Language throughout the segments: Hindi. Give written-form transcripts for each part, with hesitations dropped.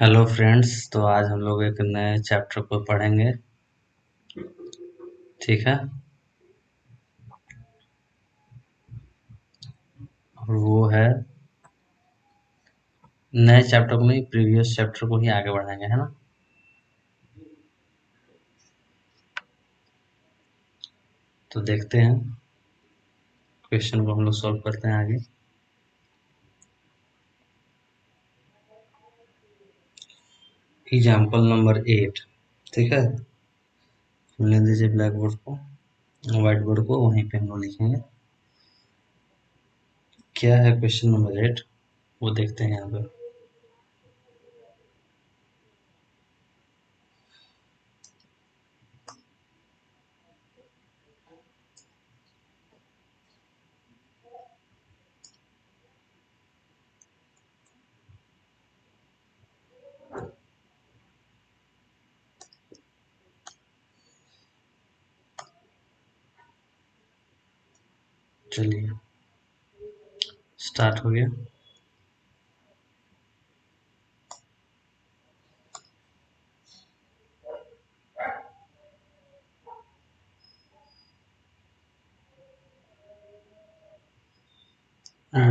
हेलो फ्रेंड्स, तो आज हम लोग एक नए चैप्टर को पढ़ेंगे। ठीक है। और वो है नए चैप्टर को नहीं, प्रीवियस चैप्टर को ही आगे बढ़ाएंगे, है ना। तो देखते हैं, क्वेश्चन को हम लोग सॉल्व करते हैं आगे। Example number 8। ठीक है, ले दीजिए ब्लैक बोर्ड को, व्हाइट बोर्ड को, वहीं पे हम लोग लिखेंगे। क्या है क्वेश्चन नंबर 8, वो देखते हैं यहाँ पे। चलिए, स्टार्ट हो गया।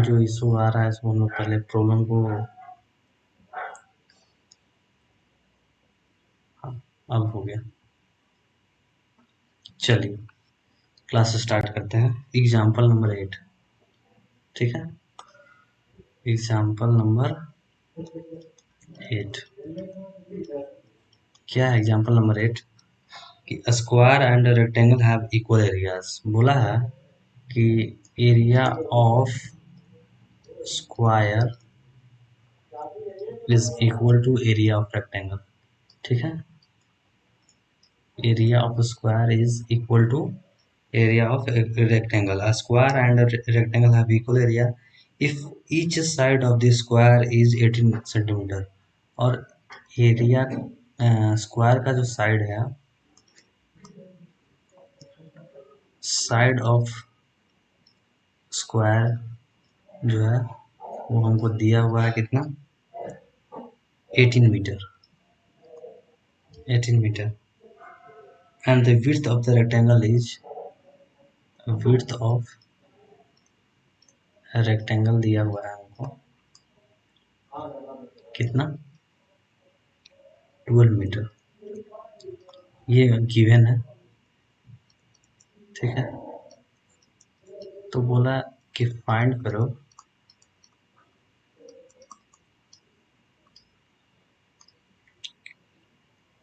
जो इशू आ रहा है इसको हम लोग पहले प्रॉब्लम को, हाँ, अब हो गया। चलिए, क्लास स्टार्ट करते हैं। Example number 8। ठीक है, एग्जाम्पल नंबर 8। क्या है एग्जाम्पल नंबर 8? कि square and rectangle have equal areas. बोला है कि area of square is equal to area of rectangle. ठीक है, area of square is equal to area of a rectangle. A square and a rectangle have equal area if each side of the square is 18 centimeter। और एरिया स्क्वायर का जो साइड है, साइड ऑफ स्क्वायर जो है वो हमको दिया हुआ है कितना, 18 metre, 18 metre. And the width of the rectangle is, width of rectangle दिया हुआ है हमको कितना, 12 मीटर। ये गिवन है। ठीक है, तो बोला कि फाइंड करो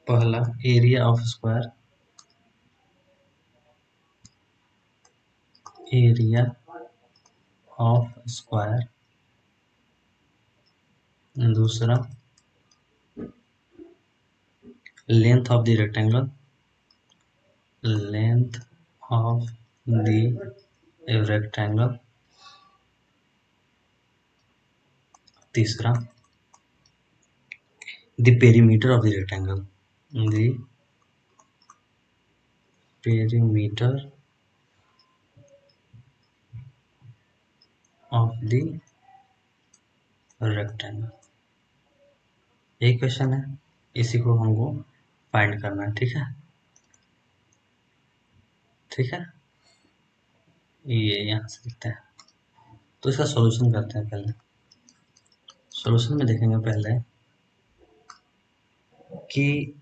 पहला area of square, area of square, दूसरा length of the rectangle, length of the rectangle, तीसरा the perimeter of the rectangle, the perimeter of the rectangle. यही क्वेश्चन है, इसी को हमको फाइंड करना है। ठीक है, ठीक है, ये यहाँ से लिखते हैं। तो इसका सॉल्यूशन करते हैं। पहले सॉल्यूशन में देखेंगे पहले कि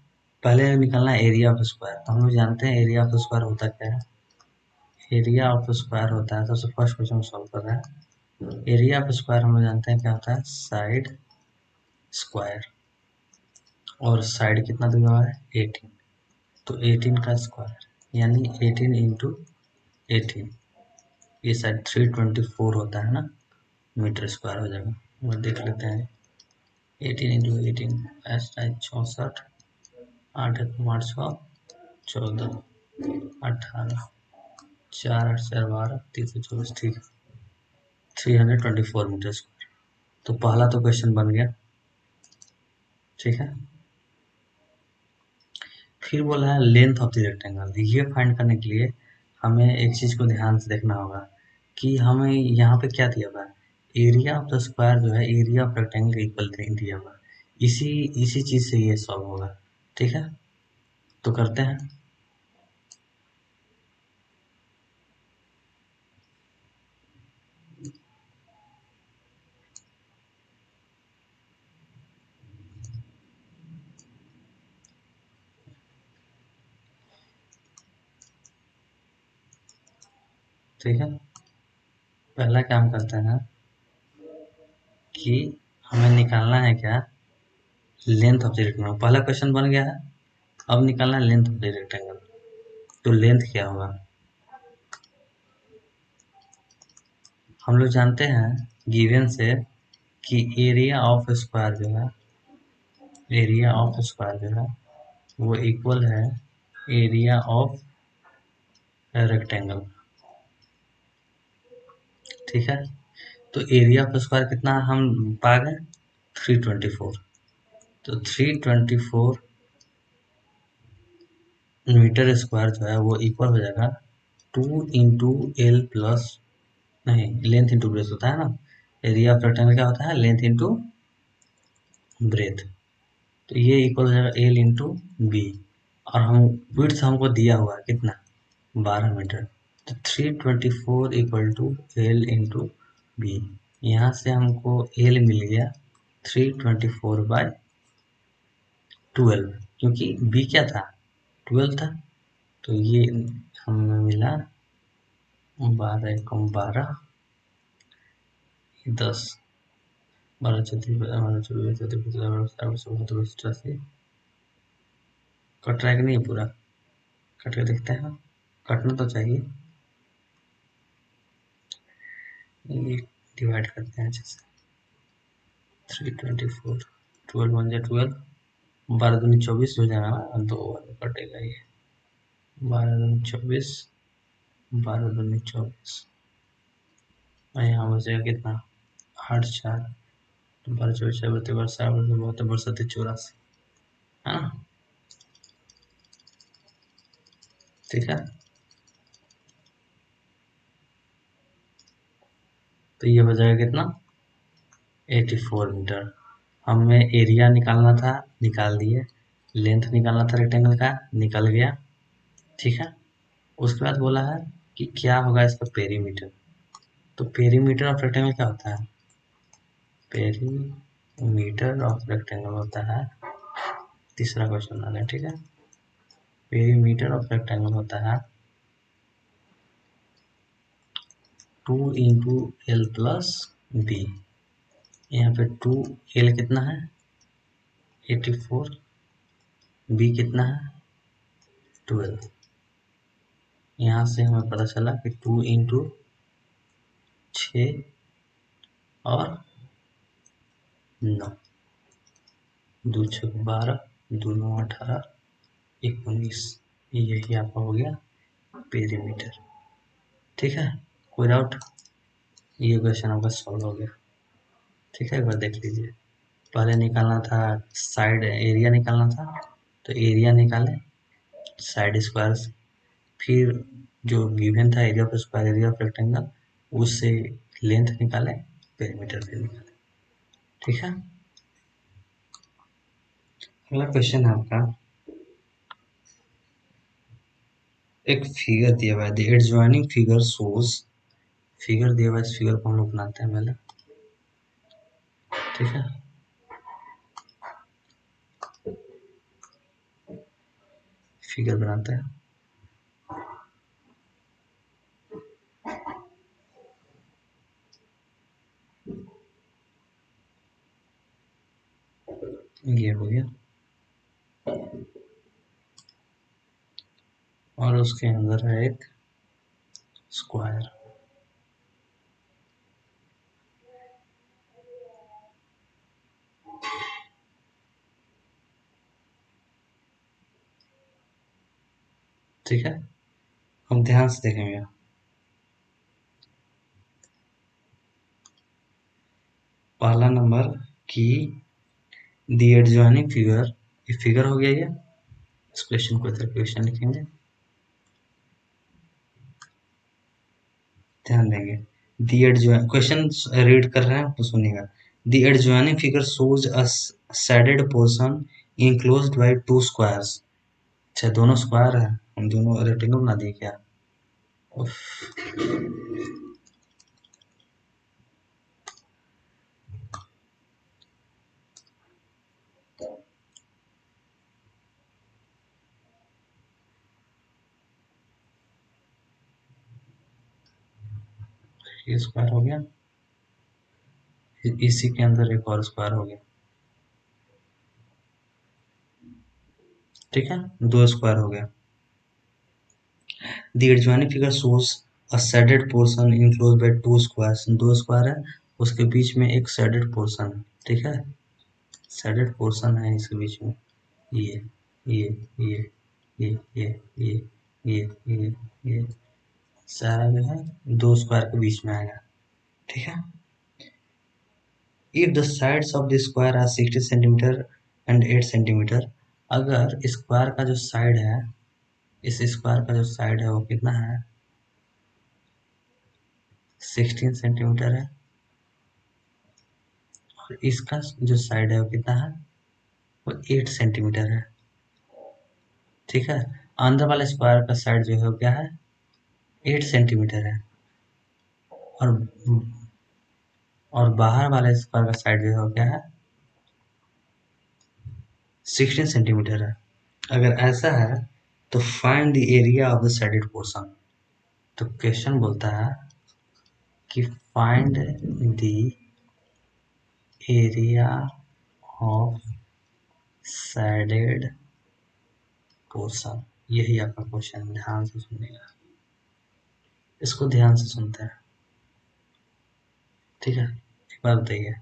पहले निकालना है एरिया ऑफ स्क्वायर। तो हम लोग जानते हैं एरिया ऑफ स्क्वायर होता क्या है। एरिया ऑफ स्क्वायर होता है, सबसे फर्स्ट क्वेश्चन सॉल्व कर रहे हैं। एरिया ऑफ स्क्वायर हम लोग जानते हैं क्या होता है, साइड स्क्वायर। और साइड कितना दिया हुआ है, 18। तो 18 का स्क्वायर यानी 18 इंटू 18, ये शायद 324 होता है ना, मीटर स्क्वायर हो जाएगा। वो देख लेते हैं। 18 इंटू 18 64, 8 8 6 14, 18, 4 8 4 12, 324। ठीक है, 324 मीटर स्क्वायर। तो पहला तो क्वेश्चन बन गया। ठीक है, फिर बोला है लेंथ ऑफ द रेक्टेंगल। ये फाइंड करने के लिए हमें एक चीज को ध्यान से देखना होगा कि हमें यहाँ पे क्या दिया हुआ है, एरिया ऑफ द स्क्वायर जो है एरिया ऑफ रेक्टेंगल इक्वल दिया हुआ है। इसी इसी चीज से ये सॉल्व होगा। ठीक है, तो करते हैं। ठीक है, पहला काम करते हैं कि हमें निकालना है क्या, लेंथ ऑफ द रेक्टेंगल। पहला क्वेश्चन बन गया है, अब निकालना है लेंथ ऑफ द रेक्टेंगल। तो लेंथ क्या होगा, हम लोग जानते हैं गिवन से कि एरिया ऑफ स्क्वायर जो है, एरिया ऑफ स्क्वायर जो है वो इक्वल है एरिया ऑफ रेक्टेंगल। ठीक है, तो एरिया ऑफ स्क्वायर कितना हम पा गए, 324। तो 324 मीटर स्क्वायर जो है वो इक्वल हो जाएगा 2 × L प्लस, नहीं लेंथ इंटू ब्रेथ होता है ना, एरिया ऑफ रेक्टेंगल क्या होता है, लेंथ इंटू ब्रेथ। तो ये इक्वल हो जाएगा L इंटू बी, और हम विड्थ हमको दिया हुआ है कितना, 12 मीटर। तो 324 equal to L into B. यहाँ से हमको L मिल गया 324/12, क्योंकि बी क्या था, 12 था। तो ये हमें मिला 12 × 12 10, 12 × 34 कट रहा है कि नहीं पूरा, कट के देखते हैं, कटना तो चाहिए। ये डिवाइड करते हैं अच्छे से, 324, 12 × 12, 12 × 24 हो जाएगा ना, 2 कटेगा ये, 12 × 24, 12 × 24, और यहाँ बचेगा कितना, 8 4, 12 × 24 = 84, है ना। ठीक है, तो ये बचेगा कितना, 84 मीटर। हमें एरिया निकालना था, निकाल दिए। लेंथ निकालना था रेक्टेंगल का, निकल गया। ठीक है, उसके बाद बोला है कि क्या होगा इसका पेरीमीटर। तो पेरीमीटर ऑफ रेक्टेंगल क्या होता है, पेरीमीटर ऑफ रेक्टेंगल होता है, तीसरा क्वेश्चन आ गया। ठीक है, पेरीमीटर ऑफ रेक्टेंगल होता है 2 × L प्लस बी। यहाँ पे 2L कितना है, 84, बी कितना है, 12। यहाँ से हमें पता चला कि 2 × 6 और 9, 2 6 12, 2 9 18, 19, यही आपका हो गया पेरीमीटर। ठीक है, कोई डाउट, ये क्वेश्चन आपका सॉल्व हो गया। ठीक है, एक बार देख लीजिए। पहले निकालना था साइड एरिया निकालना था, तो एरिया निकाले साइड स्क्वायर, फिर जो गिवन था area of square, area of rectangle, उससे लेंथ निकाले, पेरीमीटर भी निकाले। ठीक है, अगला क्वेश्चन है आपका, एक फिगर दिया हुआ है, the adjoining figure shows, figure दिया हुआ है, इस फिगर को हम लोग बनाते हैं पहले। ठीक है, फिगर बनाते हैं। ये हो गया, और उसके अंदर है एक स्क्वायर। ठीक है, हम ध्यान से देखेंगे। पहला नंबर की दी एडजॉइनिंग फिगर, ये फिगर हो गया ये। इस क्वेश्चन को इधर क्वेश्चन लिखेंगे, ध्यान देंगे। दी एडजॉइन, क्वेश्चन रीड कर रहे हैं तो सुनिएगा। The adjoining figure shows us shaded portion enclosed by two squares. अच्छा दोनों स्क्वायर है, हम दोनों रेक्टेंगल बना दिए क्या? उफ, ये स्क्वायर हो गया, इसी के अंदर एक और स्क्वायर हो गया, ठीक है, दो स्क्वायर हो गया। The adjoining figure shows a shaded portion enclosed by two squares। दो स्क्वायर है, उसके बीच में एक shaded portion है, ठीक है, shaded portion है इसके बीच में, ये ये ये ये ये ये ये ये सारा जो है दो स्क्वायर के बीच में आएगा, ठीक है। If the sides of the square are 60 centimetre and 8 centimetre, अगर स्क्वायर का जो साइड है, इस स्क्वायर का जो साइड है वो कितना है, 16 सेंटीमीटर है, और इसका जो साइड है वो कितना है, वो 8 सेंटीमीटर है, ठीक है। अंदर वाले स्क्वायर का साइड जो है वो क्या है, 8 सेंटीमीटर है, और बाहर वाले स्क्वायर का साइड जो है वो क्या है, 16 सेंटीमीटर है। अगर ऐसा है तो find the area of the shaded portion. तो क्वेश्चन बोलता है कि find the area of shaded portion, यही आपका क्वेश्चन, ध्यान से सुनिएगा, इसको ध्यान से सुनते हैं, ठीक है। एक बात बताइए,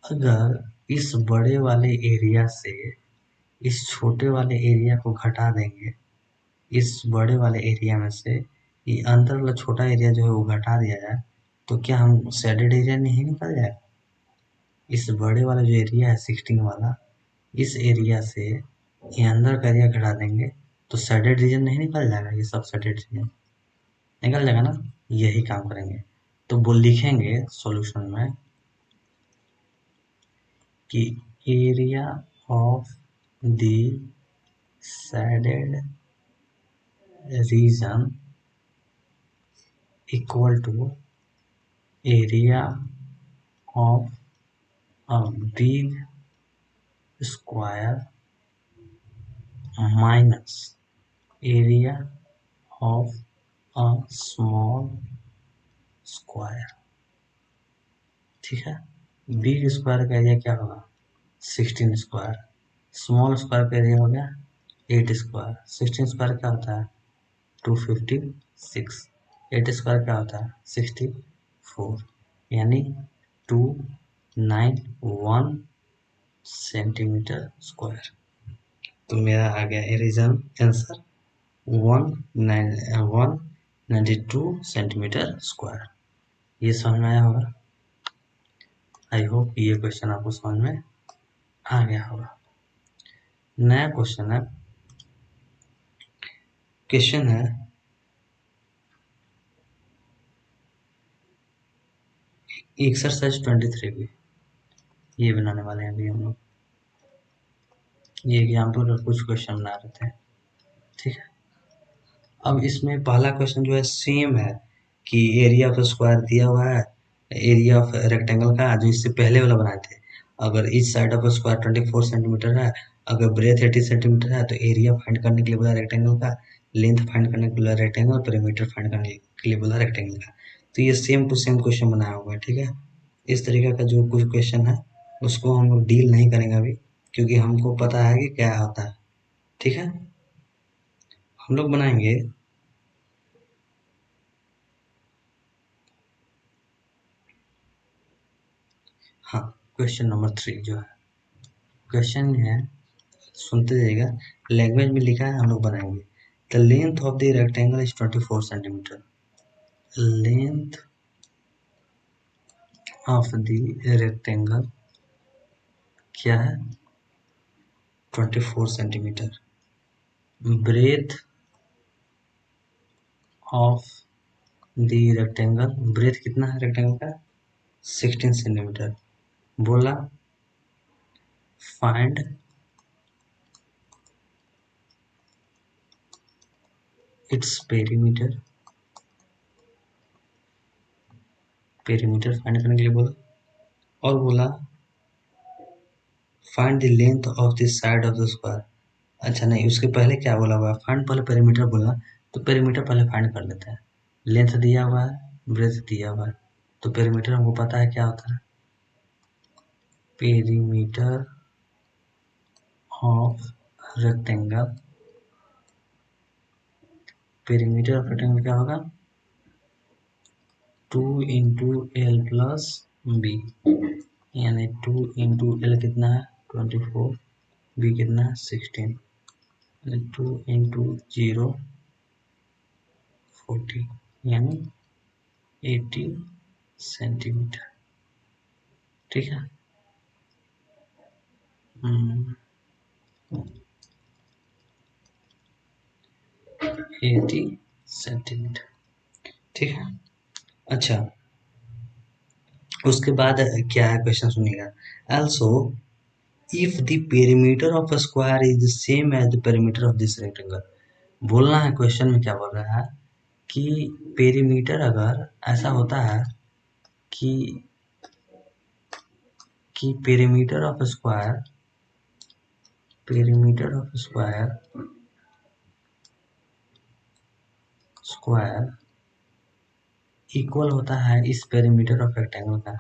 अगर इस बड़े वाले एरिया से इस छोटे वाले एरिया को घटा देंगे, इस बड़े वाले एरिया में से ये अंदर वाला छोटा एरिया जो है वो घटा दिया जाए, तो क्या हम शेडेड एरिया नहीं निकल जाए? इस बड़े वाला जो एरिया है 16 वाला, इस एरिया से ये अंदर का एरिया घटा देंगे तो शेडेड रीजन नहीं निकल जाएगा, ये सब शेडेड रीजन निकल जाएगा ना, यही काम करेंगे। तो वो लिखेंगे सॉल्यूशन में कि area of the shaded region equal to area of a big square minus area of a small square, ठीक है। बिग स्क्वायर का एरिया क्या होगा, 16 स्क्वायर, स्मॉल स्क्वायर का एरिया हो गया 8 स्क्वायर, 16 स्क्वायर क्या होता है 256, 8 स्क्वायर क्या होता है 64, यानी 291 सेंटीमीटर स्क्वायर। तो मेरा आ गया रीजन आंसर 192 सेंटीमीटर स्क्वायर। ये समझ में आया होगा, आई होप ये क्वेश्चन आपको समझ में आ गया होगा। नया क्वेश्चन है, एक्सरसाइज 23 की, ये बनाने वाले हैं अभी हम लोग, ये एग्जाम्पल का कुछ क्वेश्चन बना रहे थे, ठीक है। अब इसमें पहला क्वेश्चन जो है सेम है कि एरिया ऑफ स्क्वायर दिया हुआ है, एरिया ऑफ रेक्टेंगल का जो इससे पहले वाला बनाए थे, अगर इस साइड ऑफ स्क्वायर 24 सेंटीमीटर है, अगर ब्रेथ 80 सेंटीमीटर है, तो एरिया फाइंड करने के लिए बोला रेक्टेंगल का, लेंथ फाइंड करने के लिए बोला रेक्टेंगल, पेरीमीटर फाइंड करने के लिए बोला रेक्टेंगल का। तो ये सेम टू सेम क्वेश्चन बनाया हुआ है, ठीक है। इस तरीके का जो कुछ क्वेश्चन है उसको हम लोग डील नहीं करेंगे अभी, क्योंकि हमको पता है कि क्या होता है, ठीक है। हम लोग बनाएंगे हाँ क्वेश्चन नंबर 3 जो है, क्वेश्चन है सुनते जाइएगा, लैंग्वेज में लिखा है, हम लोग बनाएंगे। The length of the rectangle is 24 centimetre, length of the rectangle क्या है 24 centimetre, breadth of the rectangle, breadth कितना है रेक्टेंगल का 16 सेंटीमीटर, बोला find its perimeter, perimeter find करने के लिए बोला, और बोला find the length of the side of the square. अच्छा नहीं, उसके पहले क्या बोला हुआ है, फाइंड पहले पेरीमीटर बोला, तो पेरीमीटर पहले फाइंड कर लेते हैं। लेंथ दिया हुआ है, ब्रेथ दिया हुआ है, तो पेरीमीटर हमको पता है क्या होता है, perimeter of rectangle, perimeter of rectangle क्या होगा, 2 इंटू एल प्लस बी, यानी 2 इंटू एल कितना है 24, बी कितना है 16, 2 इंटू 0 40, यानी 80 सेंटीमीटर। ठीक है, 80 सेंटीमीटर। ठीक है, अच्छा उसके बाद क्या है क्वेश्चन सुनिएगा, also if the perimeter of a square is the same as the perimeter of this rectangle। बोलना है क्वेश्चन में क्या बोल रहा है कि पेरीमीटर अगर ऐसा होता है कि perimeter of square, perimeter of square, square equal होता है इस पेरीमीटर ऑफ रेक्टेंगल का,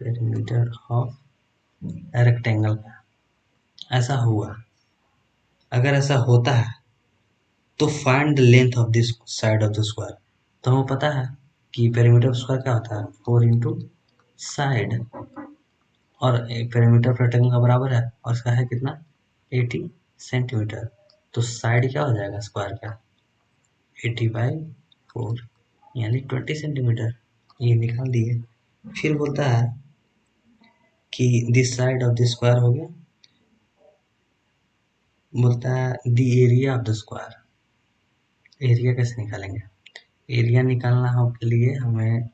पेरीमीटर ऑफ रेक्टेंगल का, ऐसा हुआ, अगर ऐसा होता है तो find the length of this side of the square. तो हमें पता है कि पेरीमीटर ऑफ स्क्वायर क्या होता है 4 इंटू साइड, और पेरीमीटर ऑफ रेक्टेंगल का बराबर है, और इसका है कितना 80 सेंटीमीटर, तो साइड क्या हो जाएगा स्क्वायर का 80/4, यानी 20 सेंटीमीटर, ये निकाल दिए। फिर बोलता है कि this side of the square हो गया, बोलता है the area of the square. Area कैसे निकालेंगे, एरिया निकालना हो के लिए हमें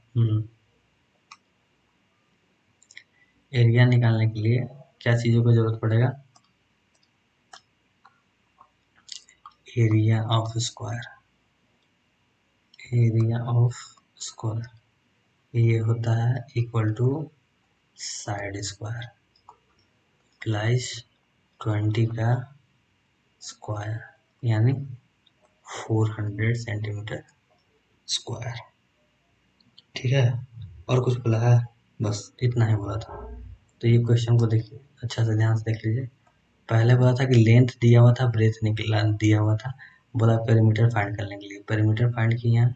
एरिया निकालने के लिए क्या चीज़ों की जरूरत पड़ेगा, area of square, area of square ये होता है equal to side square plus 20 का स्क्वायर, यानी 400 सेंटीमीटर स्क्वायर। ठीक है, और कुछ बोला है, बस इतना ही बोला था। तो ये क्वेश्चन को देखिए अच्छा से ध्यान से देख लीजिए, पहले बोला था कि लेंथ दिया हुआ था, ब्रेथ निकला दिया हुआ था, बोला पेरीमीटर फाइंड करने के लिए, पेरीमीटर फाइंड किए हैं,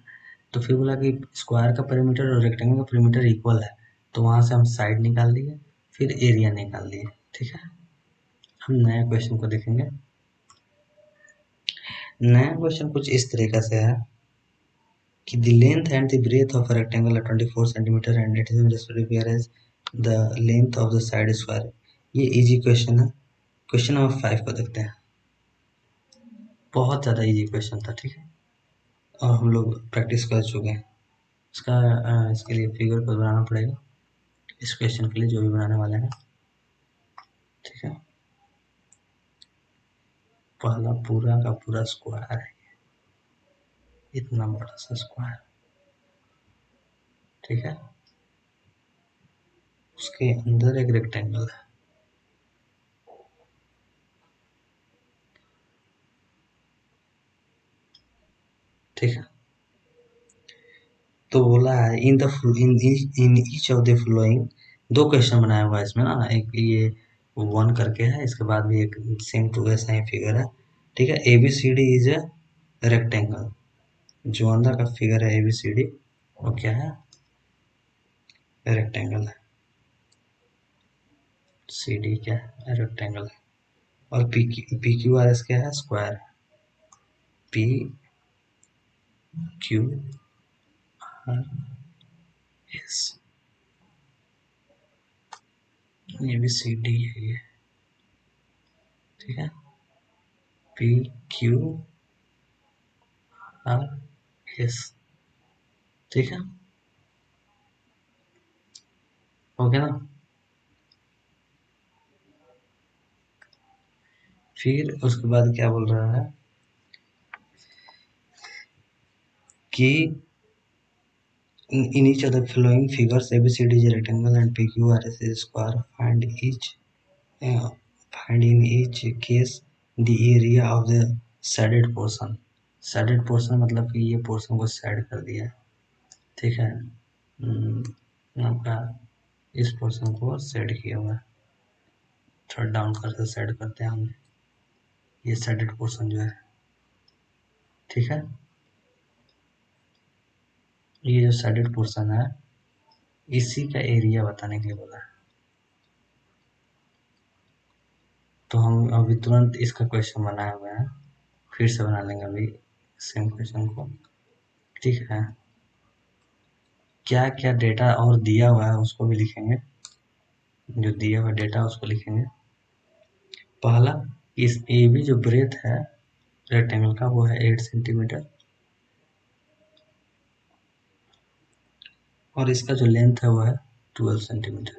तो फिर बोला कि स्क्वायर का पेरीमीटर और रेक्टेंगल का पेरीमीटर इक्वल है, तो वहां से हम साइड निकाल लिए, फिर एरिया निकाल लिए। ठीक है, हम नया क्वेश्चन को देखेंगे। नया क्वेश्चन कुछ इस तरीके से है कि the length and the breadth of a rectangle are 24 centimeter and it is respectively whereas the length of the side square। ये इजी क्वेश्चन है। क्वेश्चन नंबर 5 को देखते हैं, बहुत ज़्यादा इजी क्वेश्चन था। ठीक है, और हम लोग प्रैक्टिस कर चुके हैं इसका, इसके लिए फिगर को बनाना पड़ेगा इस क्वेश्चन के लिए जो भी बनाने वाले हैं। ठीक है, पहला पूरा का पूरा स्क्वायर है, इतना बड़ा सा स्क्वायर। ठीक है, उसके अंदर एक रेक्टेंगल है। ठीक है, तो बोला है in the in each of the flowing, दो क्वेश्चन बनाया हुआ है इसमें ना, एक ये 1 करके है, इसके बाद भी एक सेम टू ऐसा ही फिगर है। ठीक है, A B C D is a rectangle, जो अंदर का फिगर है ए बी सी डी वो क्या है, रेक्टेंगल है। सी डी क्या है, रेक्टेंगल है। और पी क्यू आर एस क्या है, स्क्वायर है। पी क्यू आर एस, ये भी सी डी है ये। ठीक है, पी क्यू आर एस। ठीक है, हो गया ना। फिर उसके बाद क्या बोल रहा है कि in each of the following figures ABCD is a rectangle and PQRS is a square. Uh, find in each case the area of the shaded portion. shaded portion मतलब कि ये पोर्शन को शेड कर दिया है, ठीक है। आपका इस पोर्शन को शेड किया हुआ है, थोड़ा डाउन करके शेड करते हैं हमने, ये शेडेड पोर्शन जो है, ठीक है। ये जो शेडेड पोर्शन है इसी का एरिया बताने के लिए बोला है। तो हम अभी तुरंत इसका क्वेश्चन बनाए हुए हैं, फिर से बना लेंगे अभी सेम क्वेश्चन को, ठीक है। क्या क्या डेटा और दिया हुआ है उसको भी लिखेंगे, जो दिया हुआ डेटा उसको लिखेंगे। पहला, इस ए बी जो ब्रेथ है रेक्टेंगल का वो है 8 सेंटीमीटर, और इसका जो लेंथ है वो है 12 सेंटीमीटर।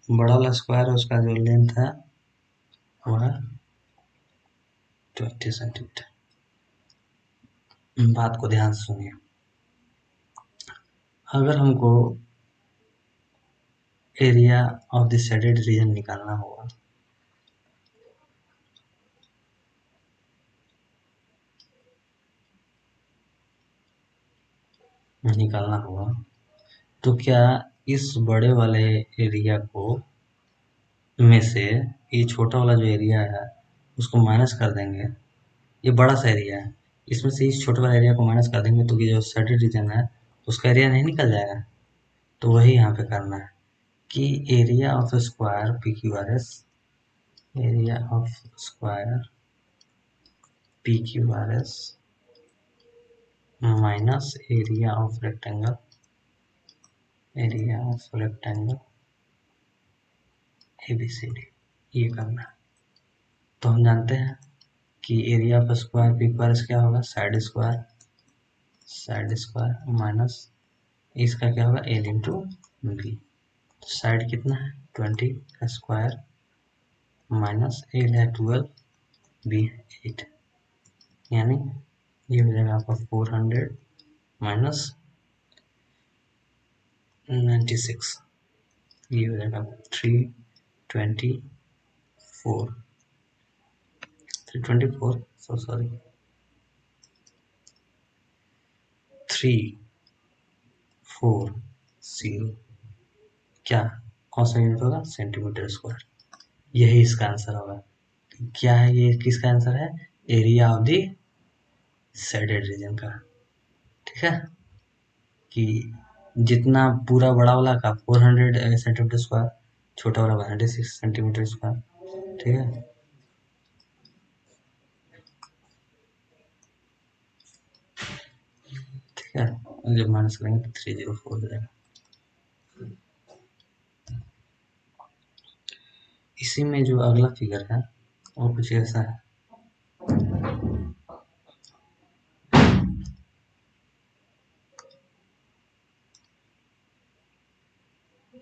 बड़ा वाला स्क्वायर है उसका जो लेंथ है वो है 20 सेंटीमीटर। बात को ध्यान से सुनिए, अगर हमको area of the shaded reason निकालना होगा तो क्या इस बड़े वाले एरिया को में से ये छोटा वाला जो एरिया है उसको माइनस कर देंगे, ये बड़ा सा एरिया है, इसमें से इस छोटे वाले एरिया को माइनस कर देंगे तो ये जो शेडेड रीजन है उसका एरिया नहीं निकल जाएगा। तो वही यहाँ पे करना है कि area of square P Q R S, area of square P Q R S minus area of rectangle, area of rectangle ABCD, ये करना है। तो हम जानते हैं कि area of square P Q R S क्या होगा, साइड स्क्वायर माइनस इसका क्या होगा एल इंटू बी। साइड कितना है 20 का स्क्वायर माइनस एल है 12, बी है 8, यानी ये हो जाएगा आपका 400 माइनस 96, ये हो जाएगा 324, 324 सॉरी 340, क्या कौन सा यूनिट होगा सेंटीमीटर स्क्वायर, यही इसका आंसर होगा। क्या है ये, किसका आंसर है, area of the shaded reason का, ठीक है। कि जितना पूरा बड़ा वाला का 400 सेंटीमीटर स्क्वायर, छोटा वाला 106 सेंटीमीटर स्क्वायर, ठीक है। ठीक है, जब माइनस करेंगे तो 304 हो जाएगा। इसी में जो अगला फिगर है वो कुछ ऐसा है,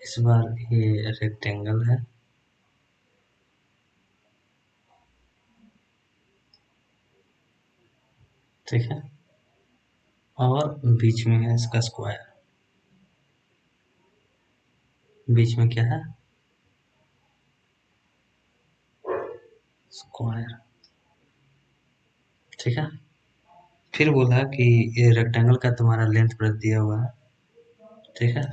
इस बार ये रेक्टेंगल है, ठीक है, और बीच में है इसका स्क्वायर, बीच में क्या है स्क्वायर, ठीक है। फिर बोला कि ये रेक्टेंगल का तुम्हारा लेंथ ब्रेथ दिया हुआ है, ठीक है,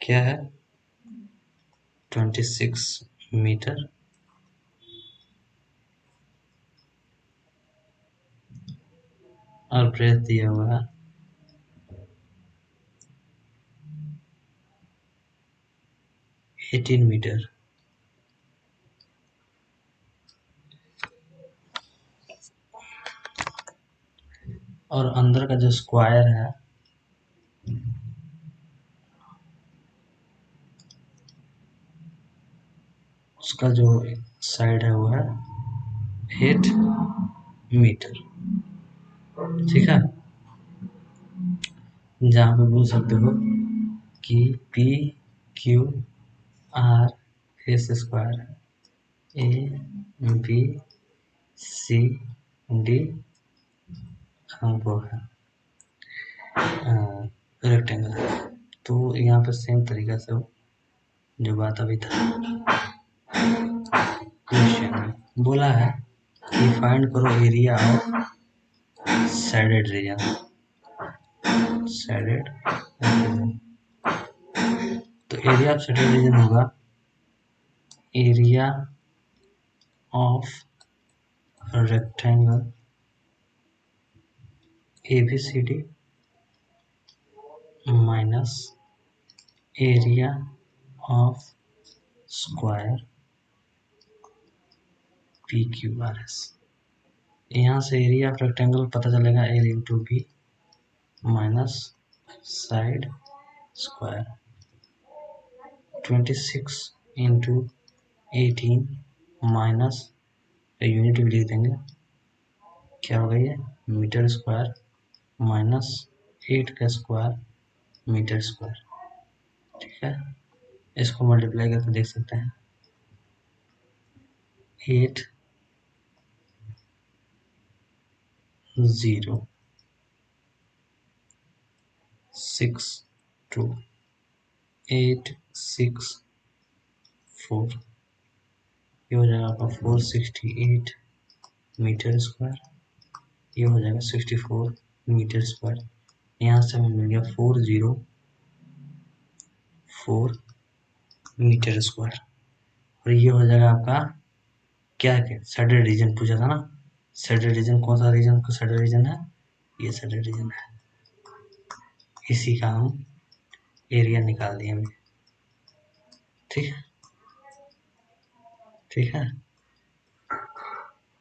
क्या है 26 मीटर, और ब्रेथ दिया हुआ है 18 मीटर। और अंदर का जो स्क्वायर है उसका जो साइड है वो है 8 मीटर, ठीक है। जहाँ पे बोल सकते हो कि P Q R face square A B C D वो है रेक्टेंगल है। तो यहाँ पर सेम तरीका से जो बात अभी था क्वेश्चन में बोला है कि फाइंड करो area of shaded region. Shaded region तो एरिया ऑफ शेडेड रीजन होगा area of rectangle ABCD minus area of square PQRS। यहाँ से एरिया ऑफ रेक्टेंगल पता चलेगा L into B minus side square 26 into 18 minus unit भी लिख देंगे क्या होगा ये मीटर स्क्वायर माइनस 8 का स्क्वायर मीटर स्क्वायर। ठीक है इसको मल्टीप्लाई करके देख सकते हैं 8 0 6 2 8 6 4 ये हो जाएगा आपका 468 मीटर स्क्वायर ये हो जाएगा 64 मीटर स्क्वायर। यहाँ से हमें मिल गया 404 मीटर स्क्वायर और ये हो जाएगा आपका क्या शेडेड रीजन पूछा था ना। शेडेड रीजन कौन सा रीजन का शेडेड रीजन है ये शेडेड रीजन है। इसी का हम एरिया निकाल दिए हमने। ठीक है ठीक है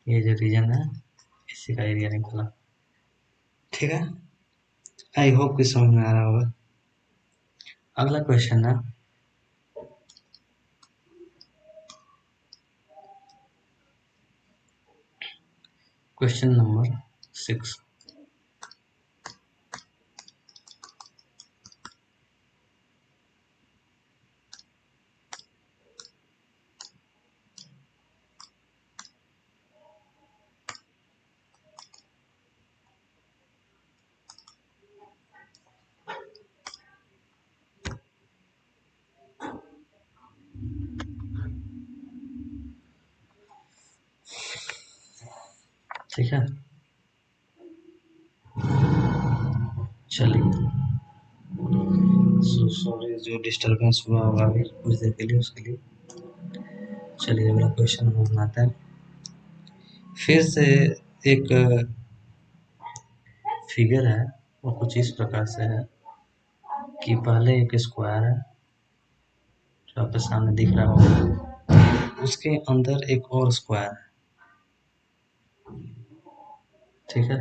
ये जो रीजन है इसी का एरिया निकाला। ठीक है आई होप कि समझ में आ रहा होगा। अगला क्वेश्चन है क्वेश्चन नंबर 6। ठीक है चलिए सॉरी जो डिस्टर्बेंस हुआ होगा अभी कुछ देर के लिए उसके लिए। चलिए अगला क्वेश्चन हम बनाते हैं फिर से एक फिगर है वो कुछ इस प्रकार से है कि पहले एक स्क्वायर है जो आपके सामने दिख रहा होगा उसके अंदर एक और स्क्वायर है। ठीक है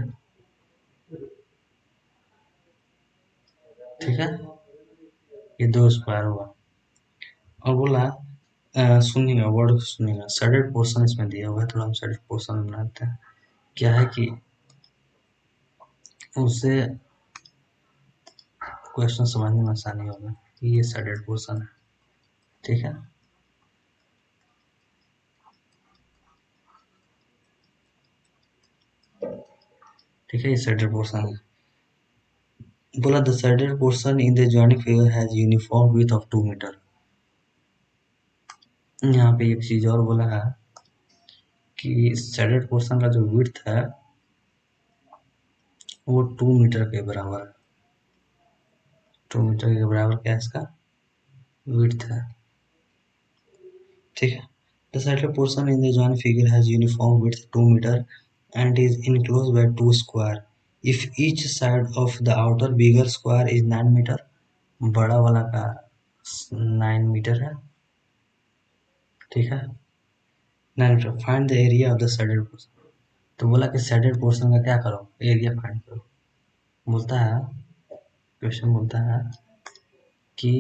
ठीक है ये दो स्क्वायर हुआ और बोला सुनिएगा वर्ड सुनिएगा शेडेड पोर्शन इसमें दिया हुआ है थोड़ा हम शेडेड पोर्शन बनाते हैं। क्या है कि उससे क्वेश्चन समझने में आसानी होगा ये शेडेड पोर्शन है। ठीक है ठीक है ये शेडेड पोर्शन है। बोला the shaded portion in the joining figure has uniform width of 2 metre. यहाँ पे एक चीज और बोला है कि शेडेड पोर्शन का जो विड्थ है वो 2 मीटर के बराबर है। 2 मीटर के बराबर क्या है इसका विड्थ है। ठीक है the shaded portion in the joining figure has uniform width 2 metre and is enclosed by 2 square if each side of the outer bigger square is 9 metre बड़ा वाला का 9 मीटर है। ठीक है 9 metre find the area of the shaded portion. तो बोला कि शेडेड पोर्शन का क्या करो एरिया फाइंड करो। बोलता है क्वेश्चन बोलता है कि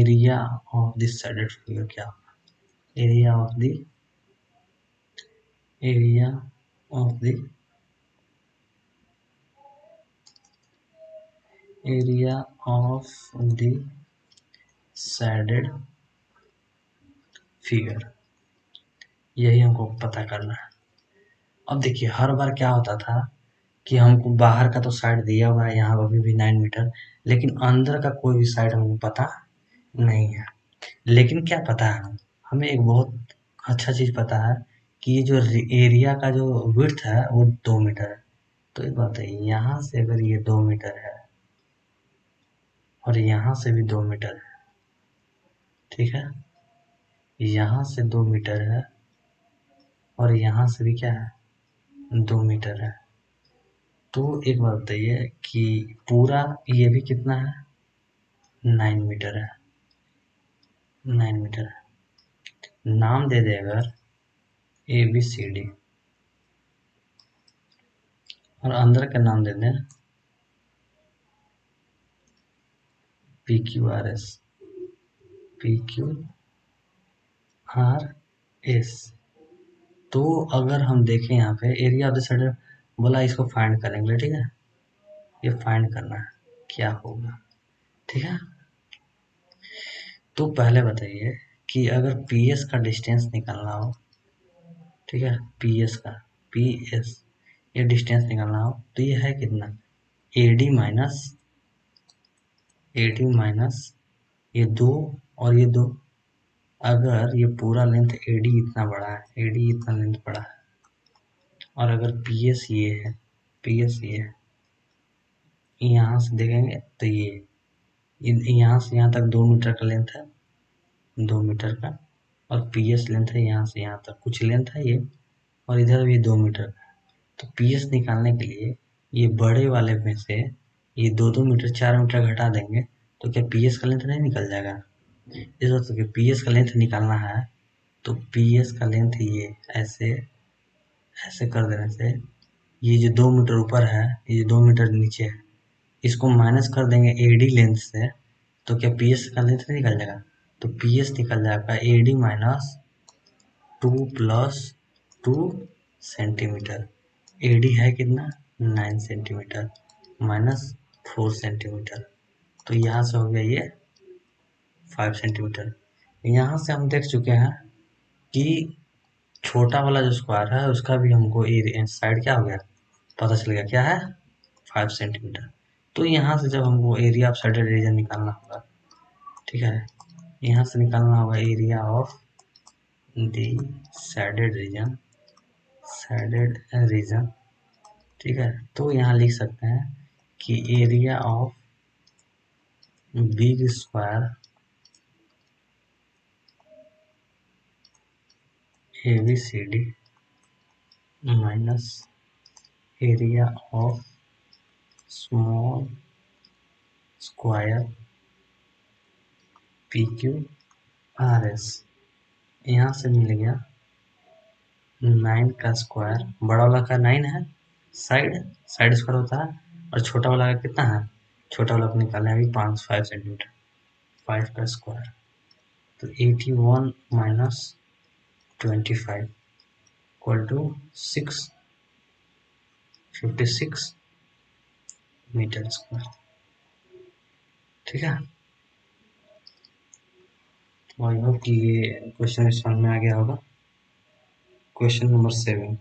area of this shaded figure क्या area of the area of the area of the shaded figure, यही हमको पता करना है। अब देखिए हर बार क्या होता था कि हमको बाहर का तो साइड दिया हुआ है यहाँ अभी भी 9 मीटर, लेकिन अंदर का कोई भी साइड हमको पता नहीं है। लेकिन क्या पता है, हमें एक बहुत अच्छा चीज पता है कि ये जो एरिया का जो विड्थ है वो 2 मीटर है। तो एक बात है, यहाँ से अगर ये 2 मीटर है और यहाँ से भी 2 मीटर है, ठीक है, यहाँ से 2 मीटर है और यहाँ से भी क्या है, 2 मीटर है। तो एक बात बताइए कि पूरा ये भी कितना है, 9 मीटर है, 9 मीटर है। नाम दे दे अगर ABCD और अंदर का नाम दे दें PQRS, PQRS। तो अगर हम देखें यहाँ पे एरिया ऑफ द सर्कल बोला, इसको फाइंड करेंगे, ठीक है, ये फाइंड करना है क्या होगा, ठीक है। तो पहले बताइए कि अगर PS का डिस्टेंस निकालना हो, ठीक है, PS ये डिस्टेंस निकालना हो तो ये है कितना, AD माइनस ये 2 और ये 2। अगर ये पूरा लेंथ AD इतना बड़ा है, AD इतना लेंथ बड़ा है, और अगर PS ये है, PS ये है, यहाँ से देखेंगे तो ये यहाँ से यहाँ तक 2 मीटर का लेंथ है, 2 मीटर का, और PS लेंथ है यहाँ से यहाँ तक कुछ लेंथ है ये, और इधर भी 2 मीटर का। तो PS निकालने के लिए ये बड़े वाले में से ये 2-2 मीटर 4 मीटर घटा देंगे तो क्या PS का लेंथ नहीं निकल जाएगा। इस वक्त PS का लेंथ निकालना है तो PS का लेंथ ये ऐसे ऐसे कर देने से ये जो 2 मीटर ऊपर है, ये 2 मीटर नीचे है, इसको माइनस कर देंगे AD लेंथ से, तो क्या PS का लेंथ नहीं निकल जाएगा। तो PS निकल जाएगा AD minus 2 plus 2 centimetre. AD है कितना, 9 सेंटीमीटर माइनस 4 सेंटीमीटर, तो यहाँ से हो गया ये 5 सेंटीमीटर। यहाँ से हम देख चुके हैं कि छोटा वाला जो स्क्वायर है उसका भी हमको साइड क्या हो गया पता चल गया, क्या है, 5 सेंटीमीटर। तो यहाँ से जब हमको एरिया ऑफ शेडेड रीजन निकालना होगा, ठीक है, यहाँ से निकालना होगा area of the shaded reason, ठीक है। तो यहाँ लिख सकते हैं कि area of big square ABCD minus area of small square PQRS। यहाँ से मिल गया 9 का स्क्वायर, बड़ा वाला का 9 है, साइड साइड स्क्वायर होता है, और छोटा वाला का कितना है, छोटा वाला को निकालना है अभी 5 सेंटीमीटर, 5 का स्क्वायर, तो 81 minus 25 equal to 656 metre square, ठीक है। तो आई होप कि ये क्वेश्चन समझ में आ गया होगा। क्वेश्चन नंबर 7,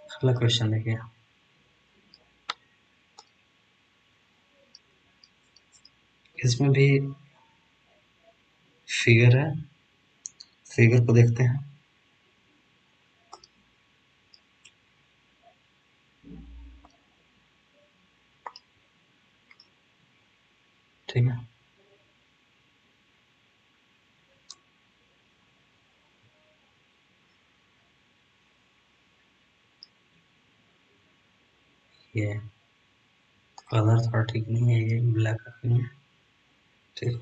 अगला क्वेश्चन देखिए। इसमें भी फिगर है, फिगर को देखते हैं। ठीक है, ये कलर थोड़ा ठीक नहीं है, ये ब्लैक रखेंगे, ठीक।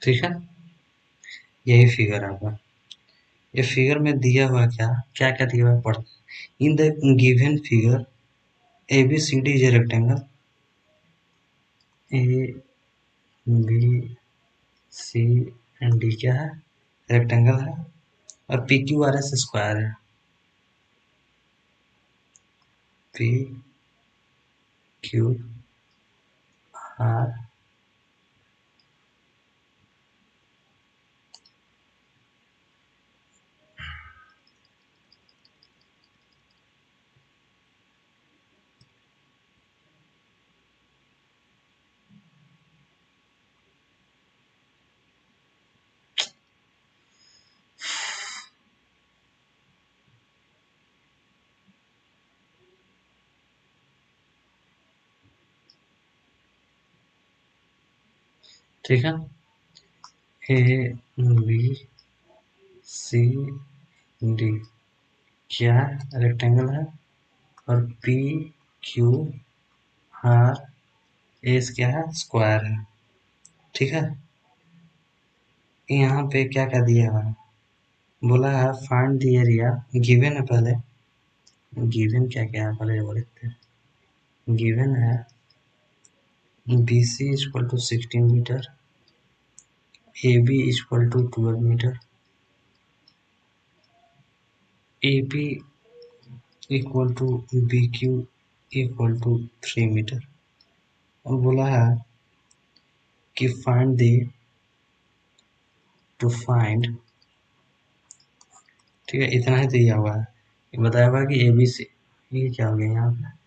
ठीक है, यही फिगर है आपका। ये फिगर में दिया हुआ क्या क्या क्या दिया हुआ पढ़ते हैं। In the given figure A B C D is a rectangle, A B C and D क्या है, रेक्टेंगल है, और P Q R S square है। पी क्यू आर, ठीक है, ए बी सी डी क्या है, रेक्टेंगल है, और पी क्यू आर एस क्या है, स्क्वायर है। ठीक है, यहाँ पे क्या क्या दिया हुआ है, बोला है फाइंड द एरिया, गिवन है पहले, गिवन क्या क्या है पहले वो लिखते हैं। गिवन है B C equal to 16 metre, A B equal to 12 metre, A P equal to B Q equal to 3 metre, और बोला है कि फाइंड द टू फाइंड, ठीक है, इतना ही दिया हुआ है। ये बताया हुआ है कि ए बी सी, ये क्या हो गया यहाँ पे,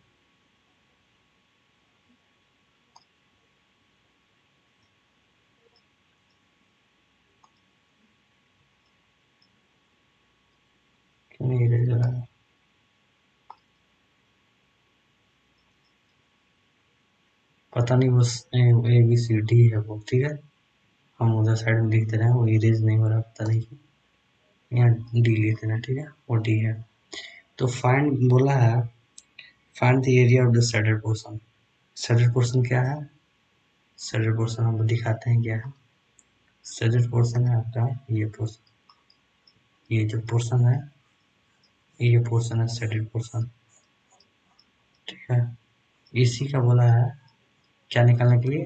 क्यों नहीं इरेज हो रहा है? पता नहीं, वो ए बी सी डी है वो, ठीक है, हम उधर साइड में लिख दे रहे हैं, वो इरेज नहीं हो रहा, पता नहीं क्यों। यहाँ डी लिख देना, ठीक है, वो डी है। तो फाइंड बोला है, find the area of the saddle portion. Saddle portion क्या है, सैडल पोर्शन हम दिखाते हैं क्या है। सैडल पोर्शन है आपका ये पोर्शन, ये जो पोर्शन है, ये पोर्शन है सैडल पोर्शन। ठीक है, इसी का बोला है क्या निकालने के लिए,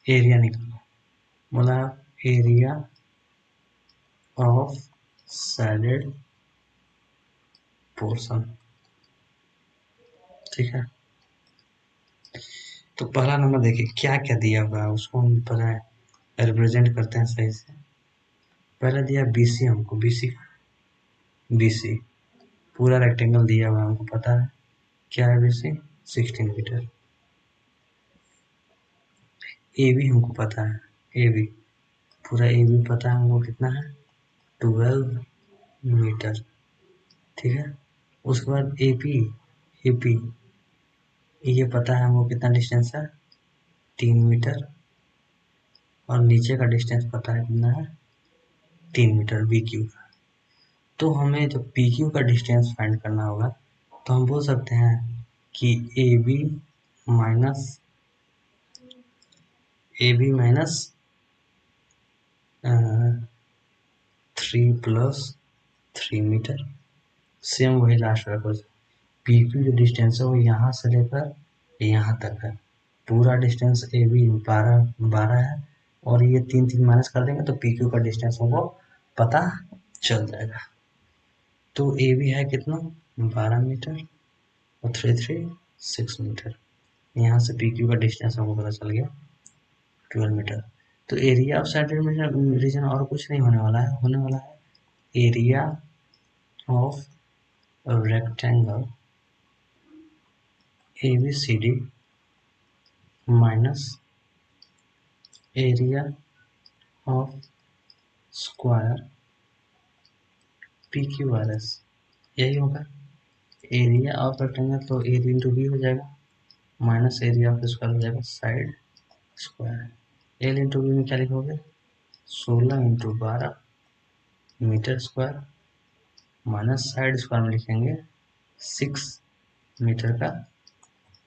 एरिया निकालना। बोला एरिया ऑफ सैडल पोर्शन। ठीक है, तो पहला नंबर देखिए क्या क्या दिया हुआ है, उसको हम पता है रिप्रेजेंट करते हैं सही से। पहले दिया बीसी, हमको बीसी, बीसी पूरा रेक्टेंगल दिया हुआ है, हमको पता है क्या है बीसी, 16 मीटर। ए बी हमको पता है, ए बी पूरा ए बी पता है हमको कितना है, 12 मीटर। ठीक है, उसके बाद ए पी, ए पी ये पता है हमको कितना डिस्टेंस है, 3 मीटर, और नीचे का डिस्टेंस पता है कितना है, 3 मीटर बी क्यू का। तो हमें जब पी क्यू का डिस्टेंस फाइंड करना होगा, तो हम बोल सकते हैं कि A B minus, A B minus 3 + 3 metre, same वही लास्ट रखो। पी क्यू जो डिस्टेंस है वो यहाँ से लेकर यहाँ तक है, पूरा डिस्टेंस ए बी 12 है, और ये 3 माइनस कर देंगे तो पी क्यू का डिस्टेंस हमको पता चल जाएगा। तो ए बी है कितना, 12 मीटर, और 6 मीटर। यहाँ से पी क्यू का डिस्टेंस हमको पता चल गया 12 मीटर। तो एरिया ऑफ सैटेलाइट रीजन और कुछ नहीं होने वाला है, होने वाला है area of rectangle A B C D minus area of square P Q R S, यही होगा। एरिया ऑफ रेक्टेंगल तो ए इंटू बी हो जाएगा, माइनस एरिया ऑफ स्क्वायर हो जाएगा side square. L into B में क्या लिखोगे, 16 × 12 metre square, minus side square में लिखेंगे 6 मीटर का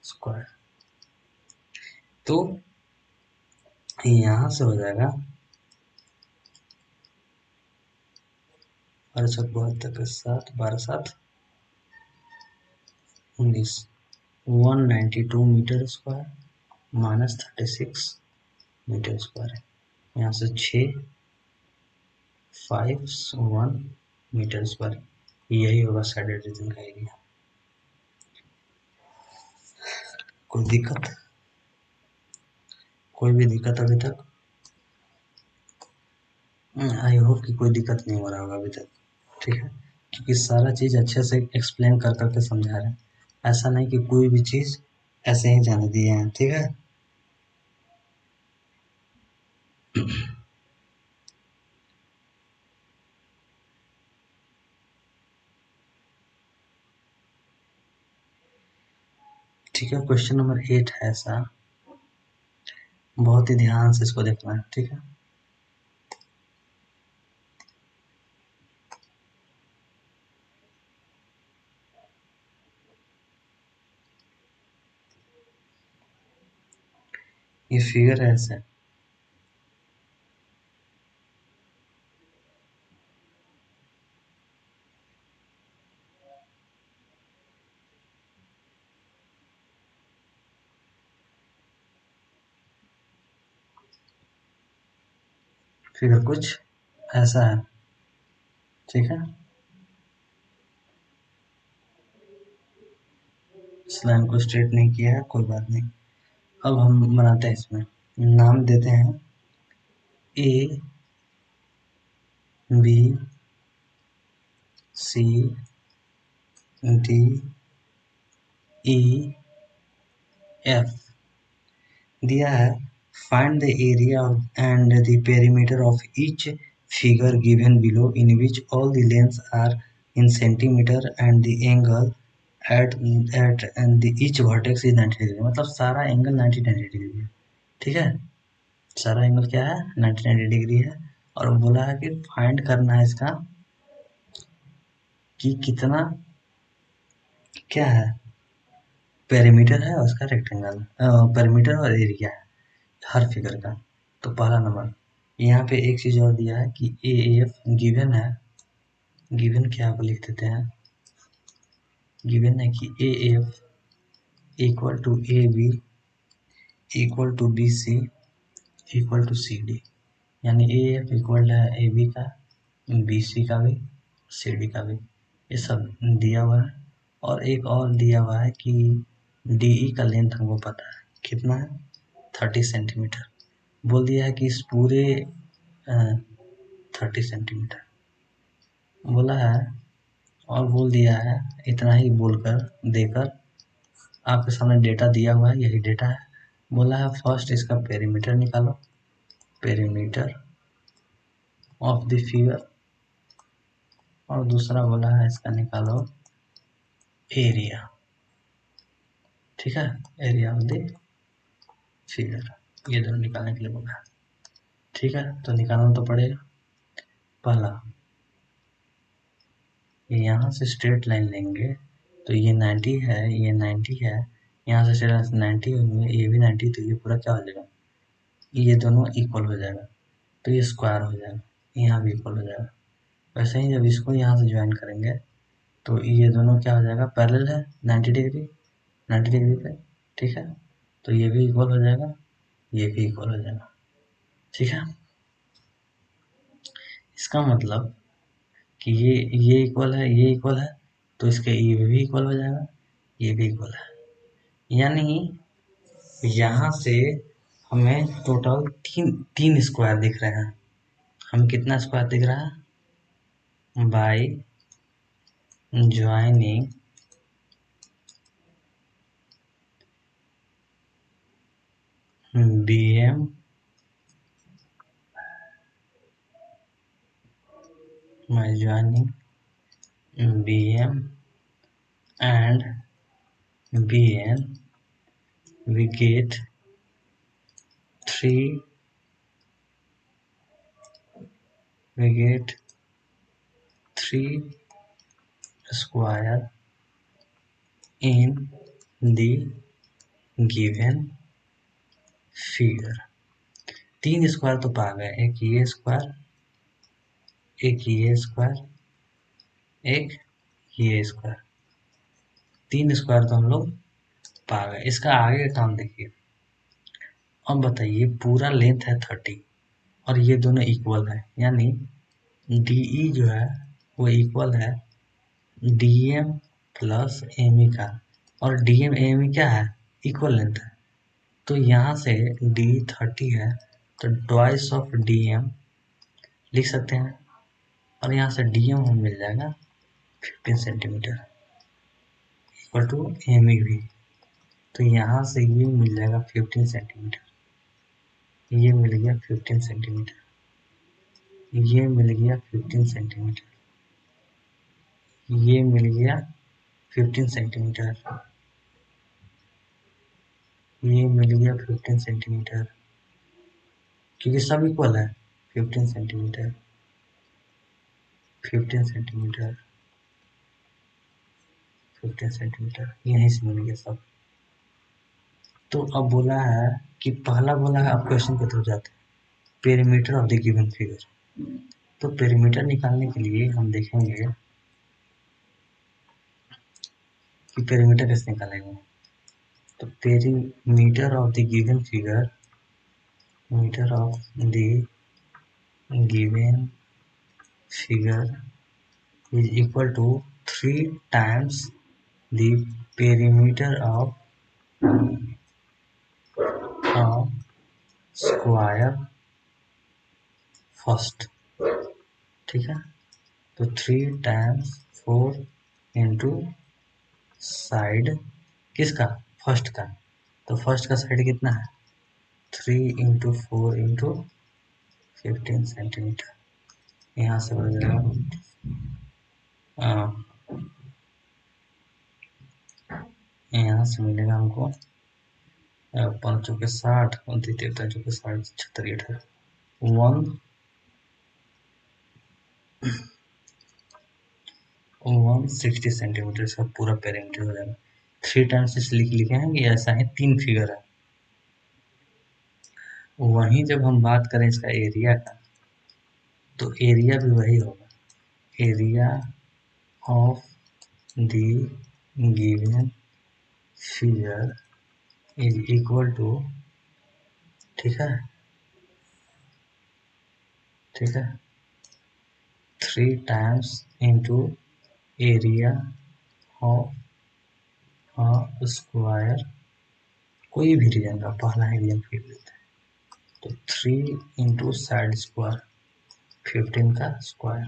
स्क्वायर। तो यहाँ से हो जाएगा 72 के साथ 12×7 = 19, 192 metre square minus 36 metre square है। यहाँ से 651 मीटर स्क्वायर, यही होगा साइडेड रीजन का एरिया। कोई दिक्कत, कोई भी दिक्कत अभी तक? आई होप कि कोई दिक्कत नहीं हो रहा होगा अभी तक, ठीक है, क्योंकि सारा चीज़ अच्छे से एक्सप्लेन कर करके समझा रहे हैं। ऐसा नहीं कि कोई भी चीज़ ऐसे ही जाने दिए हैं, ठीक है। ठीक है, क्वेश्चन नंबर 8 है ऐसा, बहुत ही ध्यान से इसको देखना है, ठीक है। ये फिगर है ऐसे, फिगर कुछ ऐसा है, ठीक है। इस लाइन को स्ट्रेट नहीं किया है, कोई बात नहीं। अब हम बनाते हैं, इसमें नाम देते हैं A B C D E F दिया है। Find the area and the perimeter of each figure given below in which all the lengths are in centimetre and the angle at the each vertex is 90 degree. मतलब सारा एंगल 90 डिग्री है, ठीक है। सारा एंगल क्या है, 90 डिग्री है। और बोला है कि फाइंड करना है इसका कि कितना क्या है, पेरीमीटर है उसका, रेक्टेंगल पेरीमीटर और एरिया है हर फिगर का। तो पहला नंबर यहाँ पे एक चीज और दिया है कि ए एफ गिवन है, गिवन क्या आप लिख देते हैं, गिवन है कि A F equal to A B equal to B C equal to C D. यानी ए एफ इक्वल है ए बी का, बी सी का भी, सी डी का भी, ये सब दिया हुआ है। और एक और दिया हुआ है कि डी ई का लेंथ हमको पता है कितना है, 30 सेंटीमीटर। बोल दिया है कि इस पूरे 30 सेंटीमीटर बोला है, और बोल दिया है इतना ही बोलकर देकर आपके सामने डेटा दिया हुआ है, यही डेटा है। बोला है फर्स्ट इसका पेरीमीटर निकालो, पेरीमीटर ऑफ द फिगर, और दूसरा बोला है इसका निकालो एरिया, ठीक है, एरिया ऑफ द फिगर। ये दोनों निकालने के लिए बोला है, ठीक है। तो निकालना तो पड़ेगा। पहला यहाँ से स्ट्रेट लाइन लेंगे तो ये 90 है, ये 90 है, यहाँ से स्ट्रेट 90 होंगे, ये भी 90, तो ये पूरा क्या हो जाएगा, ये दोनों इक्वल हो जाएगा, तो ये स्क्वायर हो जाएगा, यहाँ भी इक्वल हो जाएगा। वैसे ही जब इसको यहाँ से ज्वाइन करेंगे तो ये दोनों क्या हो जाएगा, पैरेलल है 90 डिग्री, 90 डिग्री पे, ठीक है। तो ये भी इक्वल हो जाएगा, ये भी इक्वल हो जाएगा, ठीक है। इसका मतलब कि ये इक्वल है, ये इक्वल है, तो इसके ये भी इक्वल हो जाएगा, ये भी इक्वल है। यानी यहाँ से हमें टोटल तीन स्क्वायर दिख रहे हैं। हमें कितना स्क्वायर दिख रहा है, by joining B M by joining BM and BN, we get three square in the given figure। तीन स्क्वायर तो पा गए, एक ये स्क्वायर, एक ये स्क्वायर, एक ये स्क्वायर, 3 स्क्वायर तो हम लोग पा गए। इसका आगे का काम देखिए। अब बताइए पूरा लेंथ है 30 और ये दोनों इक्वल है, यानी DE जो है वो इक्वल है DM प्लस ME का, और DM ME क्या है, इक्वल लेंथ है। तो यहाँ से D 30 है तो ट्वाइस ऑफ DM लिख सकते हैं, और यहाँ से DM हमें मिल जाएगा 15 सेंटीमीटर इक्वल टू ME भी। तो यहाँ से ये मिल जाएगा 15 सेंटीमीटर, ये मिल गया 15 सेंटीमीटर, ये मिल गया 15 सेंटीमीटर, ये मिल गया 15 सेंटीमीटर, ये मिल गया 15 सेंटीमीटर, क्योंकि सब इक्वल है। 15 सेंटीमीटर, 15 सेंटीमीटर, 15 सेंटीमीटर, यहीं से मिल गया सब। तो अब बोला है कि पहला बोला है, अब क्वेश्चन की तरफ जाते हैं, perimeter of the given figure. तो पेरीमीटर निकालने के लिए हम देखेंगे कि पेरीमीटर कैसे निकालेंगे। तो perimeter of the given figure, metre of the given figure is equal to 3 times the perimeter of square first, ठीक है। तो 3 टाइम्स 4 इंटू साइड किसका, फर्स्ट का। तो फर्स्ट का साइड कितना है, 3 इंटू 4 इंटू 15 सेंटीमीटर। यहाँ से बन जाएगा, यहाँ से मिलेगा हमको 5 चौके 60 और द्वितीय 60 76 18 160 सेंटीमीटर का पूरा पेरीमीटर हो जाएगा। 3 टाइम्स इसलिए लिखे हैं कि ऐसा है 3 फिगर है। वहीं जब हम बात करें इसका एरिया का, तो एरिया भी वही होगा, area of the given figure is equal to, ठीक है, ठीक है, 3 times into area of square, कोई भी रीजन का पहला रीजन फिर लेते हैं। तो 3 इंटू साइड स्क्वायर 15 का स्क्वायर,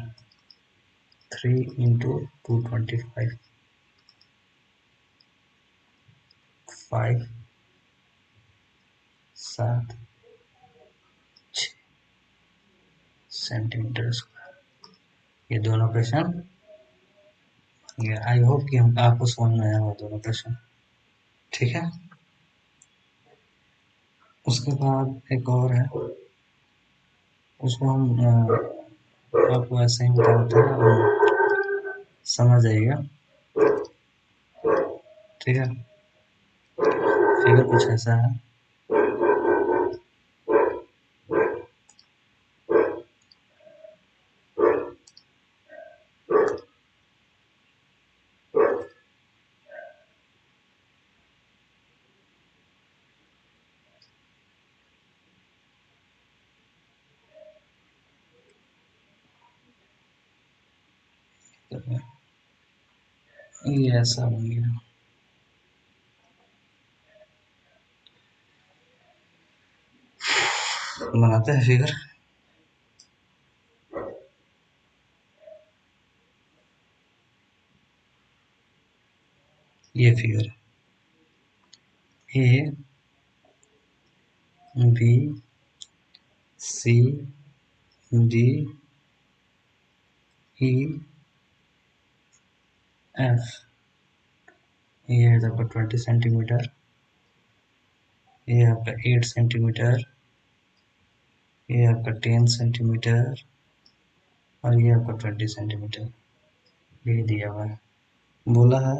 3 इंटू 225, 5 7 सेंटीमीटर स्क्वायर। ये दोनों क्वेश्चन, आई होप कि हम आपको समझ में आया होगा दोनों क्वेश्चन, ठीक है। उसके बाद एक और है, उसको हम आपको ऐसे ही बताते हैं, समझ जाइएगा, ठीक है। फिगर कुछ ऐसा है, ये ऐसा बन गया। बनाते हैं फिगर, ये figure A B C D E F, ये है आपका 20 सेंटीमीटर, ये आपका 8 सेंटीमीटर, ये आपका 10 सेंटीमीटर, और ये आपका 20 सेंटीमीटर, ये दिया हुआ है। बोला है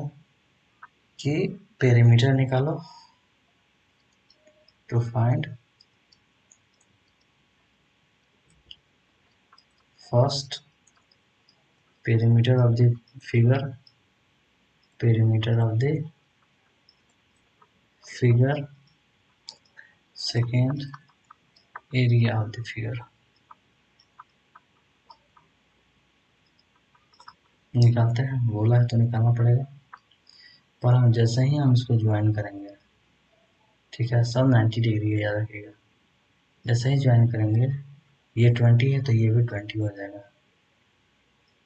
कि पेरीमीटर निकालो to find first perimeter of the figure, perimeter of the figure, second area of the figure। निकालते हैं, बोला है तो निकालना पड़ेगा। पर हम जैसे ही हम इसको ज्वाइन करेंगे, ठीक है, सब 90 डिग्री है, याद रखिएगा। जैसे ही ज्वाइन करेंगे, ये 20 है तो ये भी 20 हो जाएगा,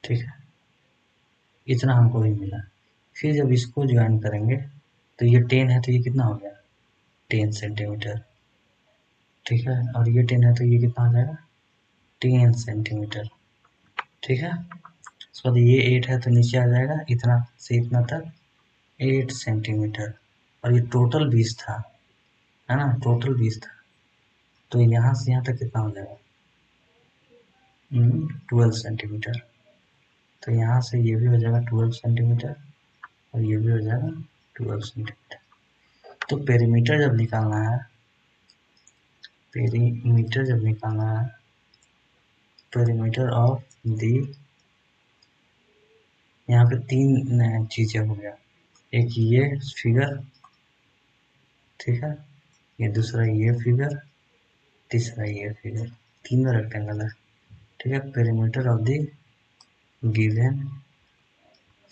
ठीक है, इतना हमको भी मिला। फिर जब इसको ज्वाइन करेंगे तो ये 10 है तो ये कितना हो गया, 10 सेंटीमीटर, ठीक है, और ये 10 है तो ये कितना हो जाएगा, 10 सेंटीमीटर, ठीक है। उसके बाद ये 8 है तो नीचे आ जाएगा, इतना से इतना तक 8 सेंटीमीटर, और ये टोटल 20 था, है ना, टोटल 20 था, तो यहाँ से यहाँ तक कितना हो जाएगा, 12 सेंटीमीटर। तो यहाँ से ये भी हो जाएगा 12 सेंटीमीटर और ये भी हो जाएगा 12 सेंटीमीटर। तो पेरीमीटर जब निकालना है, पेरीमीटर जब निकालना है, पेरीमीटर ऑफ दी, यहाँ पे 3 चीज़ें हो गया, एक ये फिगर, ठीक है, ये दूसरा ये फिगर, तीसरा ये फिगर, तीनों रेक्टेंगल है, ठीक है। Perimeter of the given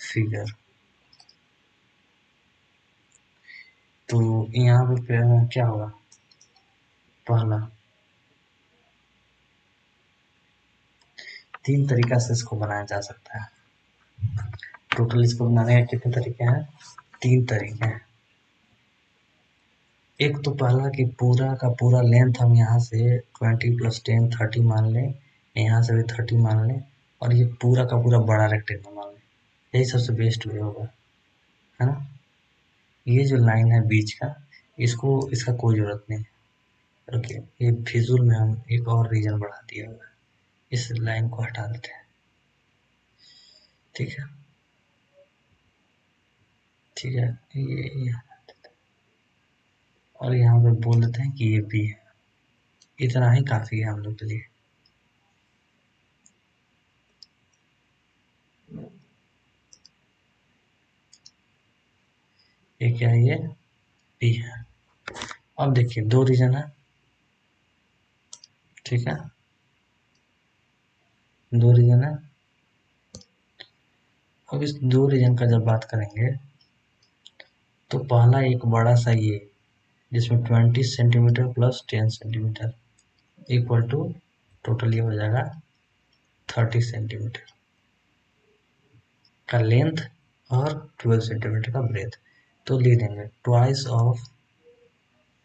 figure, तो यहाँ पे क्या होगा, पहला 3 तरीका से इसको बनाया जा सकता है। टोटल इसको बनाने के कितने तरीके हैं, 3 तरीके हैं। एक तो पहला कि पूरा का पूरा लेंथ हम यहाँ से 20 + 10 30 मान लें, यहाँ से भी 30 मान लें, और ये पूरा का पूरा बड़ा रेक्टेंगल मान लें, यही सबसे बेस्ट वे होगा, है ना। ये जो लाइन है बीच का, इसका कोई ज़रूरत नहीं है। ओके, ये विजुअल में हम एक और रीजन बढ़ा दिया हुआ है, इस लाइन को हटा देते हैं, ठीक है, ठीक है, ये और यहाँ पे बोल देते हैं कि ये बी है, इतना ही काफ़ी है हम लोग के लिए। ये क्या है, ये बी है। अब देखिए 2 रीजन है, ठीक है, 2 रीजन है। अब इस 2 रीजन का जब बात करेंगे तो पहला एक बड़ा सा ये, जिसमें 20 centimetre plus 10 centimetre equal to total ये हो जाएगा 30 सेंटीमीटर का लेंथ और 12 सेंटीमीटर का ब्रेथ। तो ले देंगे ट्वाइस ऑफ,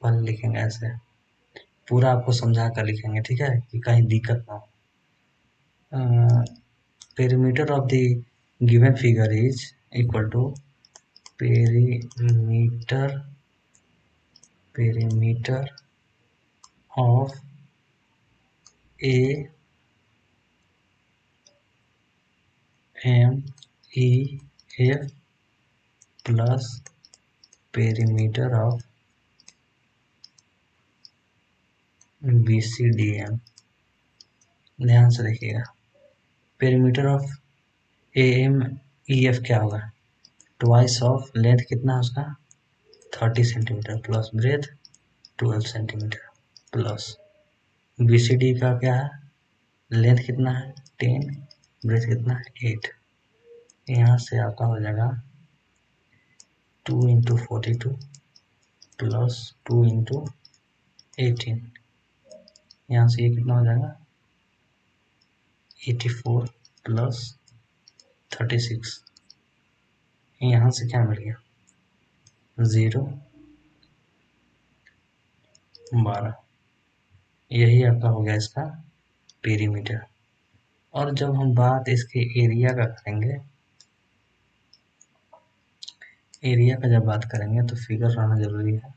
पहले लिखेंगे ऐसे, पूरा आपको समझा कर लिखेंगे, ठीक है, कि कहीं दिक्कत ना हो। Perimeter of the given figure is equal to perimeter of A M E F plus perimeter of B C D M. ध्यान से देखिएगा, perimeter of A M E F क्या होगा, ट्वाइस ऑफ लेंथ कितना है उसका 30 centimetre plus breadth 12 centimetre plus B C D का क्या है, लेंथ कितना है 10, ब्रेथ कितना है 8। यहाँ से आपका हो जाएगा 2 × 42 प्लस 2 × 18, यहाँ से ये कितना हो जाएगा 84 प्लस 36, यहाँ से क्या मिल गया 0 12, यही आपका हो गया इसका पेरीमीटर। और जब हम बात इसके एरिया का करेंगे, एरिया का जब बात करेंगे तो फिगर रहना जरूरी है।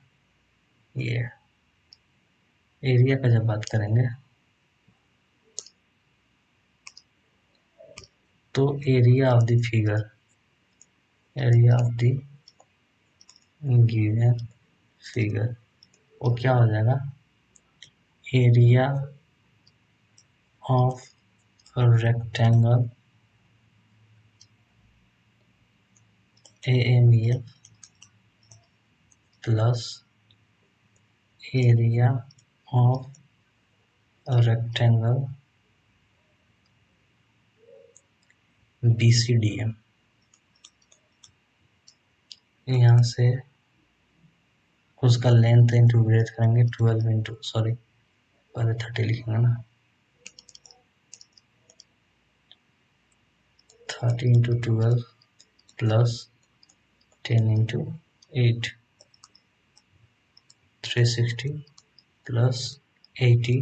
ये एरिया का जब बात करेंगे तो area of the figure, area of the given figure, वो क्या हो जाएगा, area of rectangle AMEF plus area of rectangle BCDM। यहाँ से उसका लेंथ इंटू ब्रेथ करेंगे 12 इंटू सॉरी पहले 30 लिखेंगे ना 30 into 12 plus 10 into 8 360 plus 80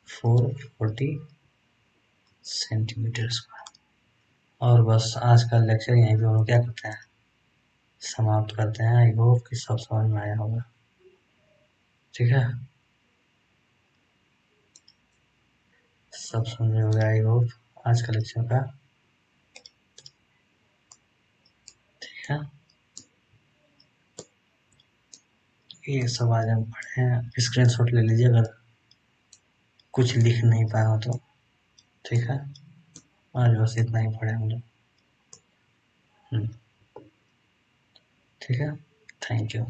440 centimetre square. और बस आज का लेक्चर यहीं पे हम क्या करते हैं समाप्त करते हैं। आई होप कि सब समझ में आया होगा। ठीक है सब समझ होगा आई होप आज का लेक्चर का। ठीक है ये सब आज हम पढ़े हैं। स्क्रीनशॉट ले लीजिए अगर कुछ लिख नहीं पाया हो तो। ठीक है आज बस इतना ही पढ़े हम लोग। ठीक है थैंक यू।